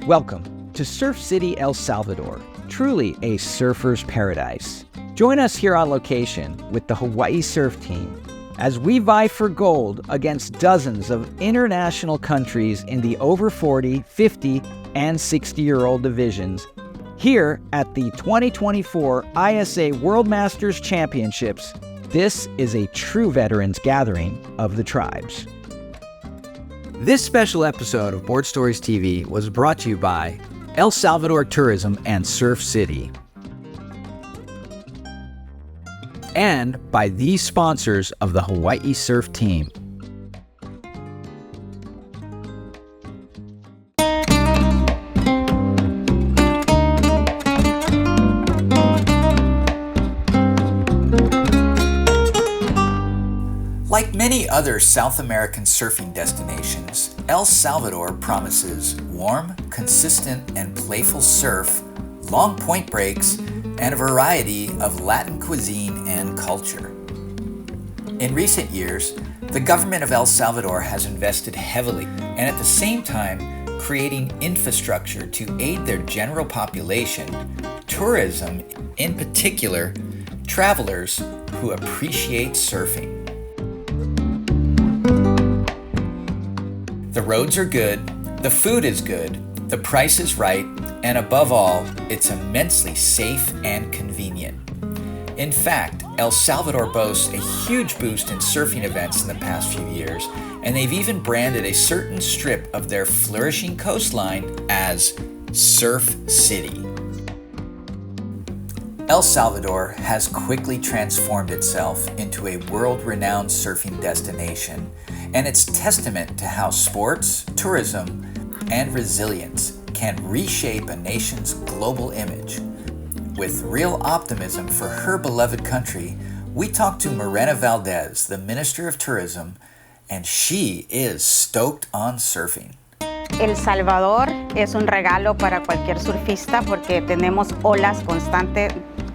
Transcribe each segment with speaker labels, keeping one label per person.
Speaker 1: Welcome to Surf City, El Salvador, truly a surfer's paradise. Join us here on location with the Hawaii surf team as we vie for gold against dozens of international countries in the over 40, 50, and 60-year-old divisions here at the 2024 ISA World Masters Championships. This is a true veterans gathering of the tribes. This special episode of Board Stories TV was brought to you by El Salvador Tourism and Surf City, and by these sponsors of the Hawaii Surf Team. Like many other South American surfing destinations, El Salvador promises warm, consistent, and playful surf, long point breaks, and a variety of Latin cuisine and culture. In recent years, the government of El Salvador has invested heavily and at the same time creating infrastructure to aid their general population, tourism, in particular, travelers who appreciate surfing. The roads are good, the food is good, the price is right, and above all, it's immensely safe and convenient. In fact, El Salvador boasts a huge boost in surfing events in the past few years, and they've even branded a certain strip of their flourishing coastline as Surf City. El Salvador has quickly transformed itself into a world-renowned surfing destination, and it's testament to how sports, tourism, and resilience can reshape a nation's global image. With real optimism for her beloved country, we talked to Morena Valdez, the Minister of Tourism, and she is stoked on surfing.
Speaker 2: El Salvador es un regalo para cualquier surfista porque tenemos olas constantes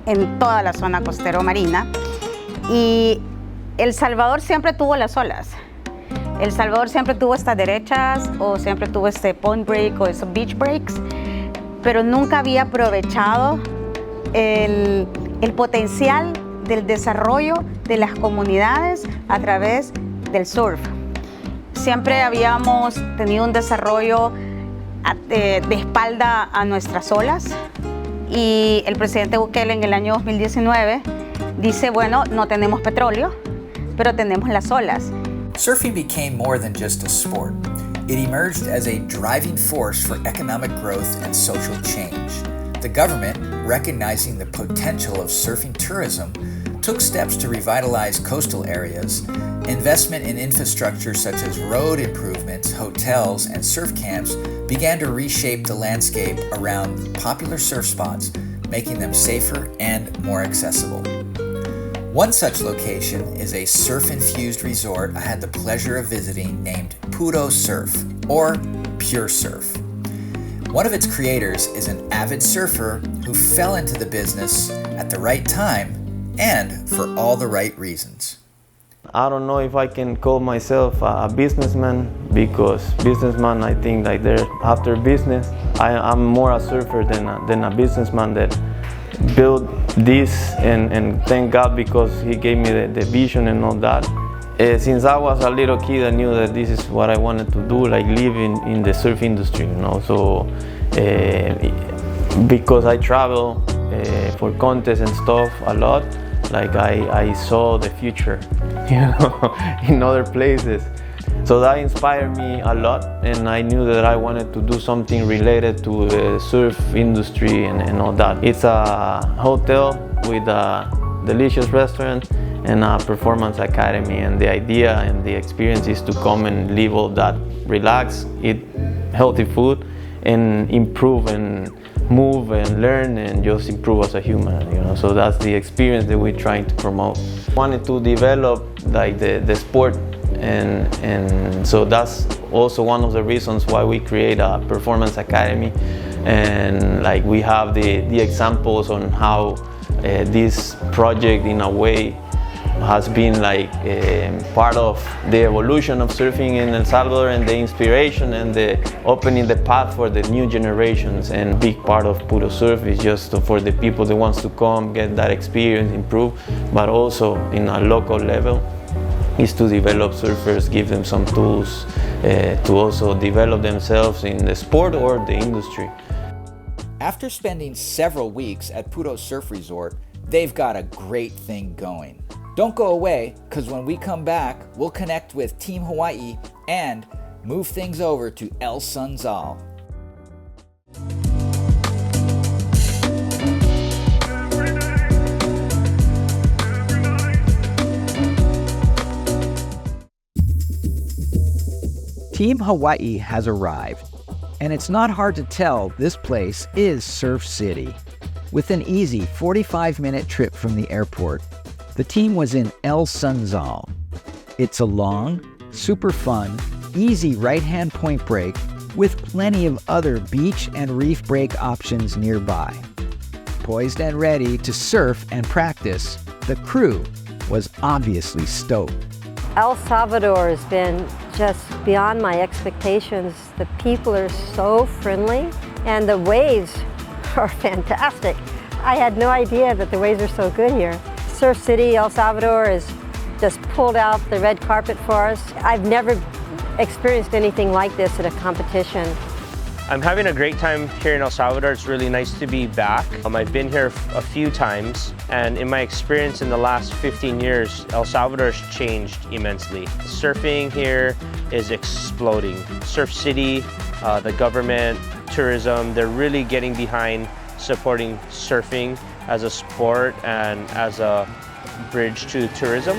Speaker 2: en toda la zona costero marina y El Salvador siempre tuvo las olas. El Salvador siempre tuvo estas derechas o siempre tuvo este point break o esos beach breaks, pero nunca había aprovechado el potencial del desarrollo de las comunidades a través del surf. Siempre habíamos tenido un desarrollo de espalda a nuestras olas y el presidente Bukele en el año 2019 dice, bueno, no tenemos petróleo, pero tenemos las olas.
Speaker 1: Surfing became more than just a sport. It emerged as a driving force for economic growth and social change. The government, recognizing the potential of surfing tourism, took steps to revitalize coastal areas. Investment in infrastructure such as road improvements, hotels, and surf camps began to reshape the landscape around popular surf spots, making them safer and more accessible. One such location is a surf-infused resort I had the pleasure of visiting named Puro Surf, or Pure Surf. One of its creators is an avid surfer who fell into the business at the right time and for all the right reasons.
Speaker 3: I don't know if I can call myself a businessman, because businessman, I think like they're after business. I'm more a surfer than a businessman that built this, and thank God because he gave me the vision and all that. Since I was a little kid, I knew that this is what I wanted to do, like live in the surf industry, you know. So because I travel for contests and stuff a lot, like I saw the future, you know, in other places. So that inspired me a lot, and I knew that I wanted to do something related to the surf industry and all that. It's a hotel with a delicious restaurant and a performance academy, and the idea and the experience is to come and live all that, relax, eat healthy food, and improve and move and learn and just improve as a human, you know. So that's the experience that we're trying to promote. Wanted to develop like the sport, and so that's also one of the reasons why we create a performance academy, and like we have the examples on how this project in a way has been like part of the evolution of surfing in El Salvador and the inspiration and the opening the path for the new generations. And big part of Puro Surf is just for the people that wants to come, get that experience, improve, but also in a local level is to develop surfers, give them some tools to also develop themselves in the sport or the industry.
Speaker 1: After spending several weeks at Puro Surf Resort, they've got a great thing going. Don't go away, because when we come back, we'll connect with Team Hawai'i and move things over to El Sunzal. Team Hawai'i has arrived, and it's not hard to tell this place is Surf City. With an easy 45-minute trip from the airport, the team was in El Sunzal. It's a long, super fun, easy right-hand point break with plenty of other beach and reef break options nearby. Poised and ready to surf and practice, the crew was obviously stoked.
Speaker 4: El Salvador has been just beyond my expectations. The people are so friendly and the waves are fantastic. I had no idea that the waves are so good here. Surf City, El Salvador has just pulled out the red carpet for us. I've never experienced anything like this at a competition.
Speaker 5: I'm having a great time here in El Salvador. It's really nice to be back. I've been here a few times, and in my experience in the last 15 years, El Salvador has changed immensely. Surfing here is exploding. Surf City, the government, tourism, they're really getting behind supporting surfing as a sport and as a bridge to tourism.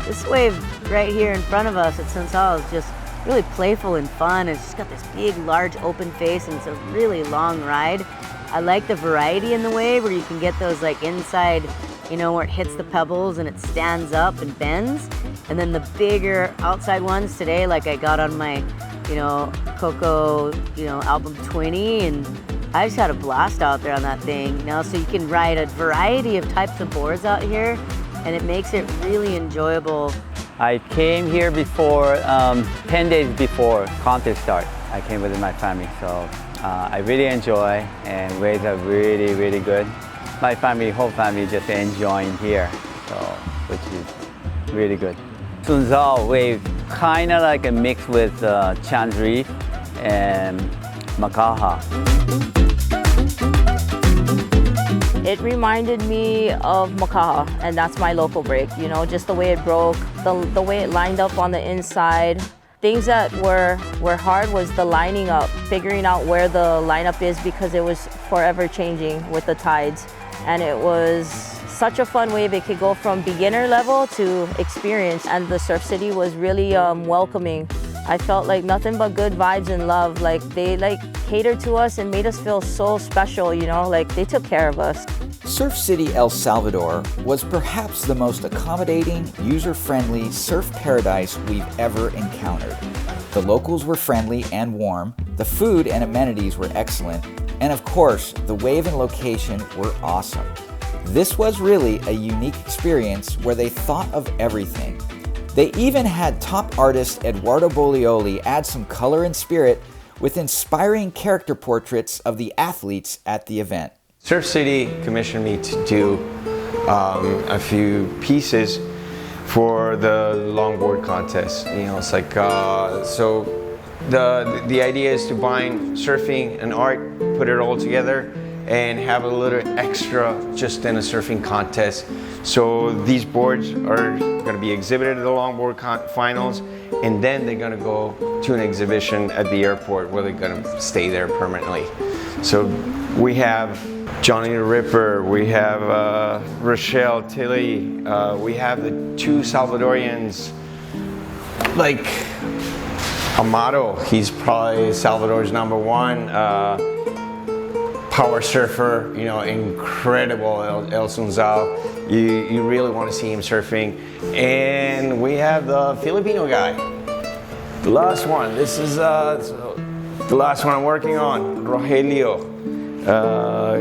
Speaker 6: This wave right here in front of us at Sunzal is just really playful and fun. It's just got this big, large open face, and it's a really long ride. I like the variety in the wave where you can get those like inside, you know, where it hits the pebbles and it stands up and bends. And then the bigger outside ones today, like I got on my, you know, Coco, you know, Album 20, and I just had a blast out there on that thing. You know, so you can ride a variety of types of boards out here, and it makes it really enjoyable.
Speaker 7: I came here before, 10 days before contest start. I came with my family, so I really enjoy, and waves are really, really good. My family, whole family just enjoying here, so, which is really good. Sunzal wave, kind of like a mix with Chan's Reef and Makaha.
Speaker 8: It reminded me of Makaha, and that's my local break. You know, just the way it broke, the way it lined up on the inside. Things that were hard was the lining up, figuring out where the lineup is, because it was forever changing with the tides. And it was such a fun wave. It could go from beginner level to experience, and the Surf City was really welcoming. I felt like nothing but good vibes and love. Like they catered to us and made us feel so special, you know, like they took care of us.
Speaker 1: Surf City, El Salvador was perhaps the most accommodating, user-friendly surf paradise we've ever encountered. The locals were friendly and warm, the food and amenities were excellent, and of course, the wave and location were awesome. This was really a unique experience where they thought of everything. They even had top artist Eduardo Bolioli add some color and spirit with inspiring character portraits of the athletes at the event.
Speaker 3: Surf City commissioned me to do a few pieces for the longboard contest. You know, it's like, so the idea is to bind surfing and art, put it all together, and have a little extra just in a surfing contest. So these boards are going to be exhibited at the longboard finals, and then they're going to go to an exhibition at the airport where they're going to stay there permanently. So we have Johnny the Ripper, we have Rochelle Tilly, we have the two Salvadorians, like Amado, he's probably Salvador's #1.
Speaker 9: power surfer, you know, incredible El Sunzal. You really want to see him surfing. And we have the Filipino guy. The last one, this is the last one I'm working on, Rogelio.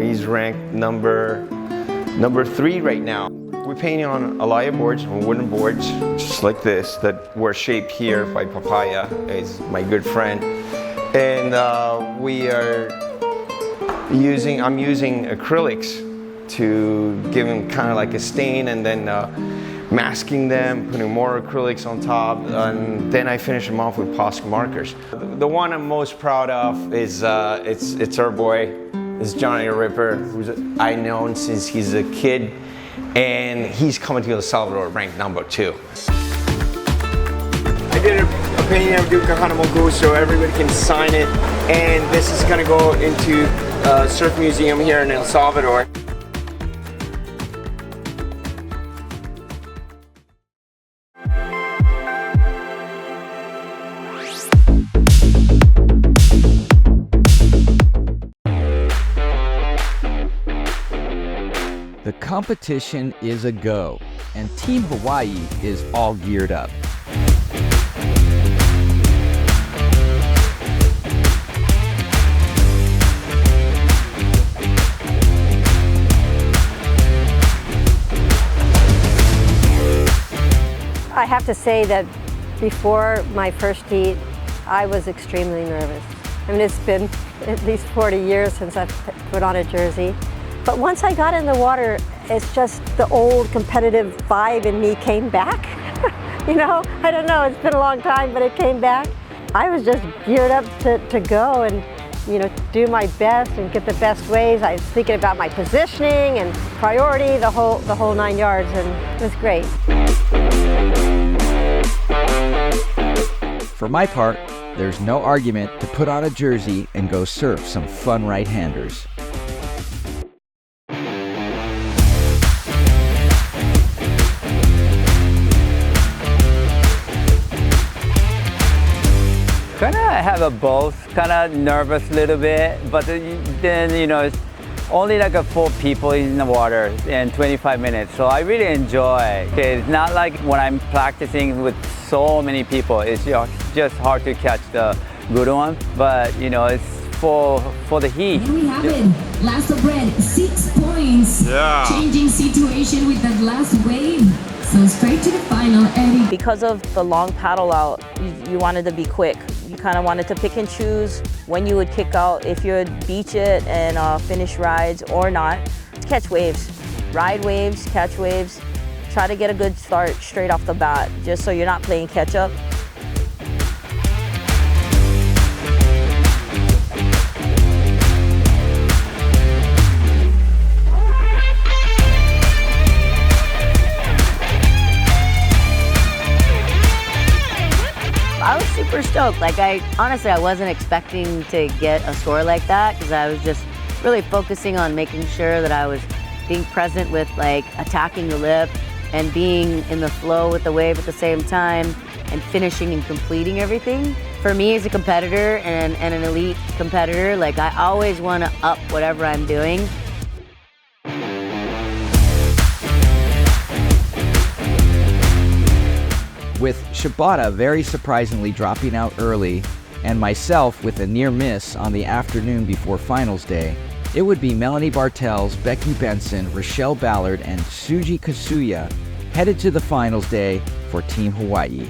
Speaker 9: He's ranked number 3 right now. We're painting on alaya boards, on wooden boards, just like this, that were shaped here by Papaya, is my good friend. And I'm using acrylics to give them kind of like a stain, and then masking them, putting more acrylics on top, and then I finish them off with Posca markers. The one I'm most proud of is it's our boy, it's Johnny the Ripper, who's I've known since he's a kid, and he's coming to El Salvador ranked number 2. I did a painting of Duke Kahanamoku so everybody can sign it, and this is gonna go into a surf museum here in El Salvador.
Speaker 1: The competition is a go, and Team Hawai'i is all geared up.
Speaker 4: I have to say that before my first heat, I was extremely nervous. I mean, it's been at least 40 years since I've put on a jersey. But once I got in the water, it's just the old competitive vibe in me came back. You know, I don't know, it's been a long time, but it came back. I was just geared up to go and, you know, do my best and get the best waves. I was thinking about my positioning and priority, the whole 9 yards, and it was great.
Speaker 1: For my part, there's no argument to put on a jersey and go surf some fun right-handers.
Speaker 7: Kind of have a both, kind of nervous a little bit, but then, you know, it's only like 4 people in the water in 25 minutes, so I really enjoy. It's not like when I'm practicing with so many people, it's just hard to catch the good one, but you know, it's for the heat.
Speaker 10: Here we have it, last of red, 6 points.
Speaker 9: Yeah.
Speaker 10: Changing situation with that last wave. So straight to the final, Eddie.
Speaker 8: Because of the long paddle out, you wanted to be quick. You kind of wanted to pick and choose when you would kick out, if you would beach it and finish rides or not. Catch waves, ride waves, catch waves. Try to get a good start straight off the bat, just so you're not playing catch up.
Speaker 6: I was super stoked. Like, honestly, I wasn't expecting to get a score like that, because I was just really focusing on making sure that I was being present with like attacking the lip and being in the flow with the wave at the same time and finishing and completing everything. For me as a competitor and an elite competitor, like I always want to up whatever I'm doing.
Speaker 1: With Shibata very surprisingly dropping out early, and myself with a near miss on the afternoon before finals day, it would be Melanie Bartels, Becky Benson, Rochelle Ballard, and Suji Kasuya headed to the finals day for Team Hawai'i.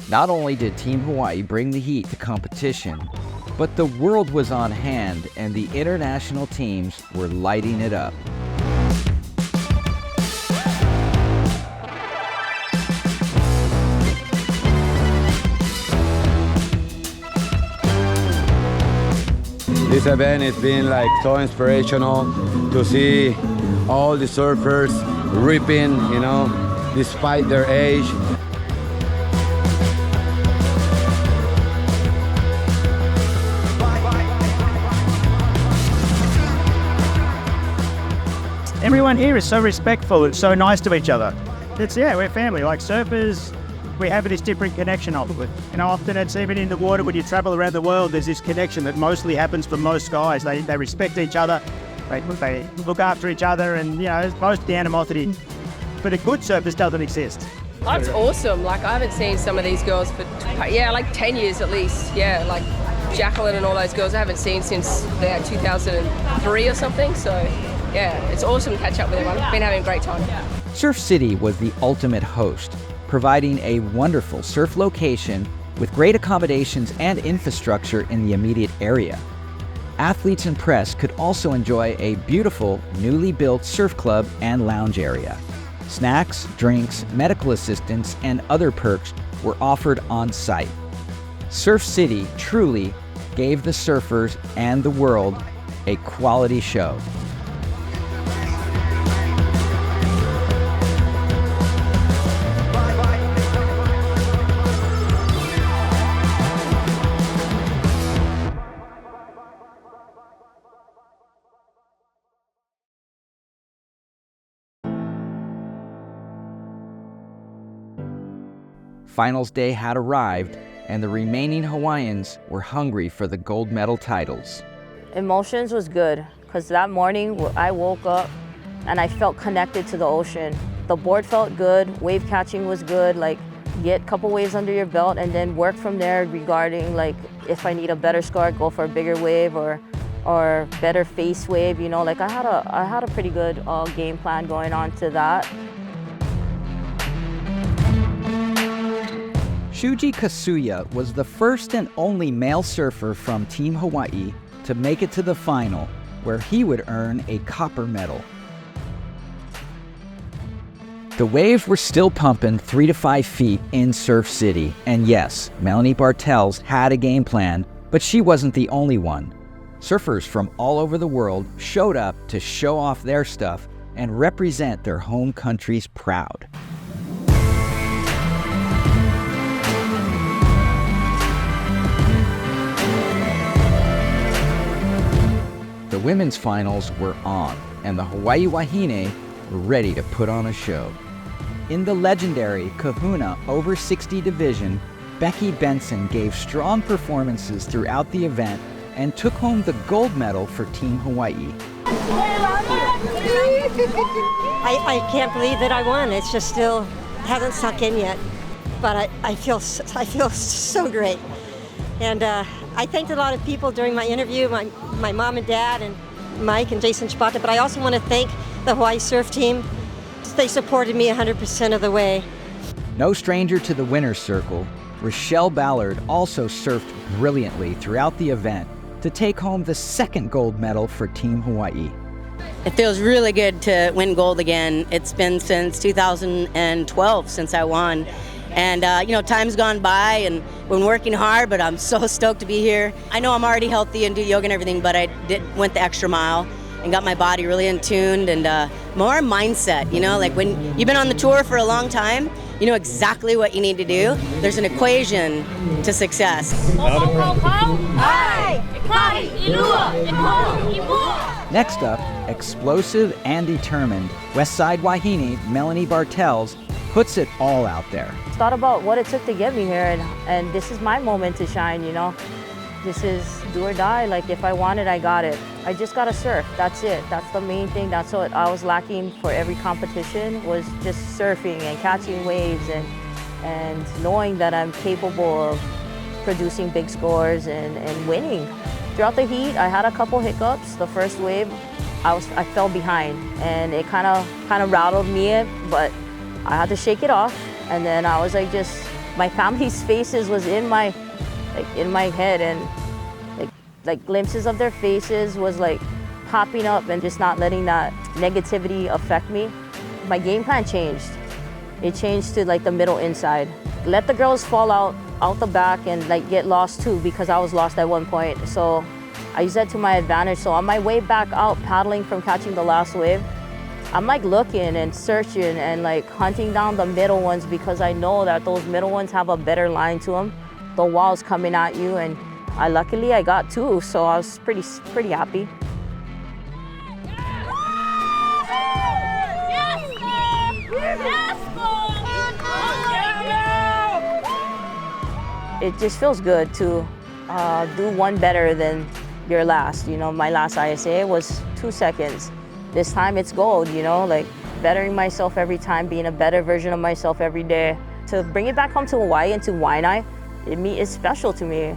Speaker 1: Not only did Team Hawai'i bring the heat to competition, but the world was on hand and the international teams were lighting it up.
Speaker 11: This event has been like so inspirational to see all the surfers ripping, you know, despite their age.
Speaker 12: Everyone here is so respectful and so nice to each other. We're family, like surfers. We have this different connection of it. Often it's even in the water when you travel around the world, there's this connection that mostly happens for most guys. They respect each other, they look after each other, and most of the animosity. But a good surfers doesn't exist.
Speaker 13: That's awesome. Like, I haven't seen some of these girls for, like 10 years at least. Yeah, like Jacqueline and all those girls I haven't seen since 2003 or something. So, yeah, it's awesome to catch up with everyone. Been having a great time.
Speaker 1: Surf City was the ultimate host, providing a wonderful surf location with great accommodations and infrastructure in the immediate area. Athletes and press could also enjoy a beautiful, newly built surf club and lounge area. Snacks, drinks, medical assistance, and other perks were offered on site. Surf City truly gave the surfers and the world a quality show. Finals day had arrived, and the remaining Hawaiians were hungry for the gold medal titles.
Speaker 8: Emotions was good, because that morning I woke up and I felt connected to the ocean. The board felt good, wave catching was good, like get a couple waves under your belt and then work from there regarding like if I need a better score, go for a bigger wave or better face wave, like I had a pretty good game plan going on to that.
Speaker 1: Shuji Kasuya was the first and only male surfer from Team Hawai'i to make it to the final, where he would earn a copper medal. The waves were still pumping 3 to 5 feet in Surf City, and yes, Melanie Bartels had a game plan, but she wasn't the only one. Surfers from all over the world showed up to show off their stuff and represent their home countries proud. The women's finals were on, and the Hawaii Wahine were ready to put on a show. In the legendary Kahuna Over 60 division, Becky Benson gave strong performances throughout the event and took home the gold medal for Team Hawaii.
Speaker 4: I can't believe that I won. It's just still hasn't sunk in yet, but I feel so great. And I thanked a lot of people during my interview, my mom and dad and Mike and Jason Chibata, but I also want to thank the Hawaii surf team. They supported me 100% of the way.
Speaker 1: No stranger to the winner's circle, Rochelle Ballard also surfed brilliantly throughout the event to take home the second gold medal for Team Hawaii.
Speaker 14: It feels really good to win gold again. It's been since 2012 since I won. And time's gone by and been working hard, but I'm so stoked to be here. I know I'm already healthy and do yoga and everything, but I went the extra mile and got my body really in tuned and more mindset, like when you've been on the tour for a long time, you know exactly what you need to do. There's an equation to success.
Speaker 1: Next up, explosive and determined, Westside Wahine Melanie Bartels puts it all out there.
Speaker 8: Thought about what it took to get me here, and this is my moment to shine, This is do or die. Like if I want it, I got it. I just gotta surf. That's it. That's the main thing. That's what I was lacking for every competition, was just surfing and catching waves and knowing that I'm capable of producing big scores and winning. Throughout the heat, I had a couple hiccups. The first wave, I fell behind, and it kind of rattled me, but I had to shake it off. And then I was like, my family's faces was in my head, and like glimpses of their faces was like popping up and just not letting that negativity affect me. My game plan changed. It changed to like the middle inside. Let the girls fall out the back and like get lost too, because I was lost at one point. So I used that to my advantage. So on my way back out, paddling from catching the last wave, I'm like looking and searching and like hunting down the middle ones, because I know that those middle ones have a better line to them. The wall's coming at you, and luckily I got two, so I was pretty happy. it just feels good to do one better than your last. You know, my last ISA was 2 seconds. This time it's gold, you know, like bettering myself every time, being a better version of myself every day. To bring it back home to Hawaii and to Waianae, it's special to me.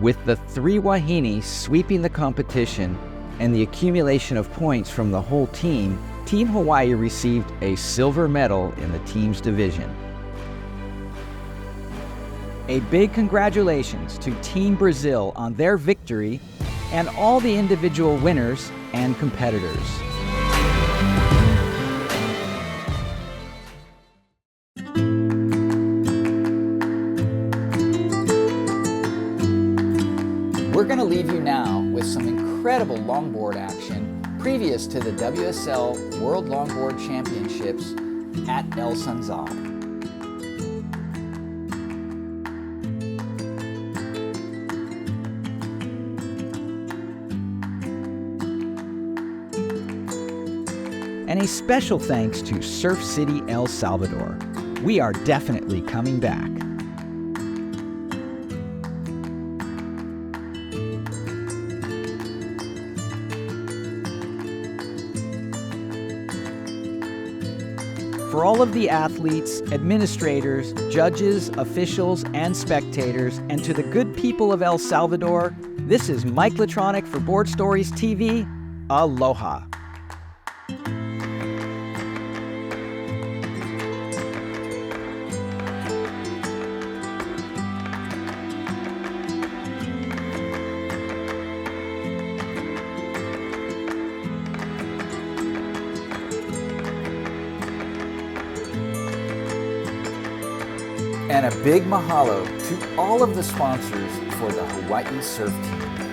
Speaker 15: With the 3 wahine sweeping the competition and the accumulation of points from the whole team, Team Hawaii received a silver medal in the team's division. A big congratulations to Team Brazil on their victory and all the individual winners and competitors.
Speaker 1: We're going to leave you now with some incredible longboard action previous to the WSL World Longboard Championships at El Sunzal.
Speaker 15: And a special thanks to Surf City, El Salvador. We are definitely coming back. For all of the athletes, administrators, judges, officials, and spectators, and to the good people of El Salvador, this is Mike Latronic for Board Stories TV. Aloha.
Speaker 1: And a big mahalo to all of the sponsors for the Hawaii Surf Team.